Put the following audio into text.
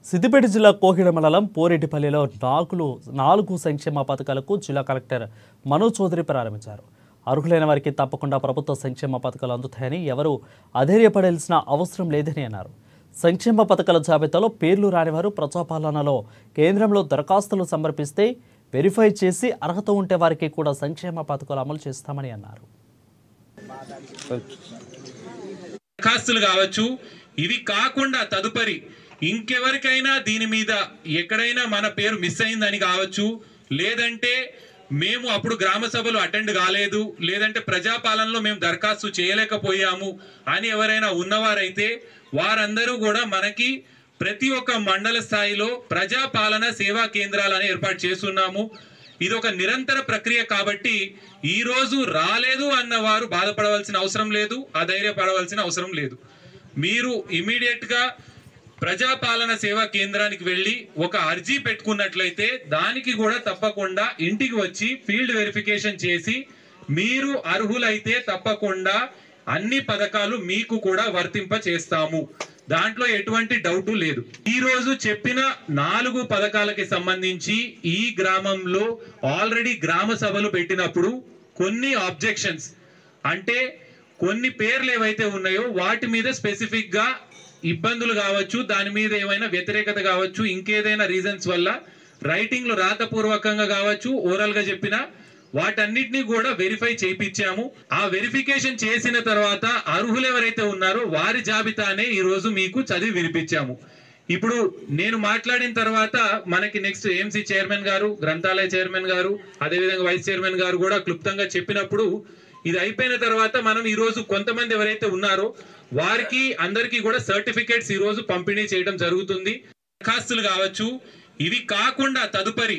సిద్దిపేట జిల్లా కోహిడ మండలం పోరెడ్డిపల్లిలో నాలుగు సంక్షేమ పథకాలకు జిల్లా కలెక్టర్ మనోజ్ చౌదరి ప్రారంభించారు. అర్హులైన వారికి తప్పకుండా ప్రభుత్వ సంక్షేమ పథకాలు అందుతాయని, ఎవరూ అధైర్యపడాల్సిన అవసరం లేదని అన్నారు. సంక్షేమ పథకాల జాబితాలో పేర్లు రానివారు ప్రజాపాలనలో కేంద్రంలో దరఖాస్తులు సమర్పిస్తే వెరిఫై చేసి అర్హత ఉంటే వారికి కూడా సంక్షేమ పథకాలు అమలు చేస్తామని అన్నారు. దరఖాస్తులు కావచ్చు, ఇవి కాకుండా తదుపరి ఇంకెవరికైనా దీని మీద ఎక్కడైనా మన పేరు మిస్ అయిందని కావచ్చు, లేదంటే మేము అప్పుడు గ్రామ సభలు అటెండ్ కాలేదు, లేదంటే ప్రజాపాలనలో మేము దరఖాస్తు చేయలేకపోయాము అని ఎవరైనా ఉన్నవారైతే వారందరూ కూడా మనకి ప్రతి ఒక్క మండల స్థాయిలో ప్రజాపాలన సేవా కేంద్రాలను ఏర్పాటు చేస్తున్నాము. ఇది ఒక నిరంతర ప్రక్రియ కాబట్టి ఈ రోజు రాలేదు అన్నవారు బాధపడవలసిన అవసరం లేదు, అధైర్యపడవలసిన అవసరం లేదు. మీరు ఇమీడియట్ గా ప్రజాపాలన సేవా కేంద్రానికి వెళ్ళి ఒక అర్జీ పెట్టుకున్నట్లయితే దానికి కూడా తప్పకుండా ఇంటికి వచ్చి ఫీల్డ్ వెరిఫికేషన్ చేసి మీరు అర్హులైతే తప్పకుండా అన్ని పథకాలు మీకు కూడా వర్తింప చేస్తాము. దాంట్లో ఎటువంటి డౌట్ లేదు. ఈ రోజు చెప్పిన 4 పథకాలకి సంబంధించి ఈ గ్రామంలో ఆల్రెడీ గ్రామ సభలు పెట్టినప్పుడు కొన్ని ఆబ్జెక్షన్స్, అంటే కొన్ని పేర్లు ఏవైతే ఉన్నాయో వాటి మీద స్పెసిఫిక్ గా ఇబ్బందులు కావచ్చు, దాని మీద ఏమైనా వ్యతిరేకత కావచ్చు, ఇంకేదైనా రీజన్స్ వల్ల రైటింగ్ లో రాతపూర్వకంగా కావచ్చు, ఓరల్ గా చెప్పిన వాటన్నిటిని కూడా వెరిఫై చేయించాము. ఆ వెరిఫికేషన్ చేసిన తర్వాత అర్హులు ఎవరైతే ఉన్నారో వారి జాబితానే ఈ రోజు మీకు చదివి వినిపించాము. ఇప్పుడు నేను మాట్లాడిన తర్వాత మనకి నెక్స్ట్ ఏఎంసీ చైర్మన్ గారు, గ్రంథాలయ చైర్మన్ గారు, అదేవిధంగా వైస్ చైర్మన్ గారు కూడా క్లుప్తంగా చెప్పినప్పుడు ఇది అయిపోయిన తర్వాత మనం ఈ రోజు కొంతమంది ఎవరైతే ఉన్నారో వారికి అందరికీ కూడా సర్టిఫికేట్స్ ఈ రోజు పంపిణీ చేయడం జరుగుతుంది. దరఖాస్తులు కావచ్చు, ఇవి కాకుండా తదుపరి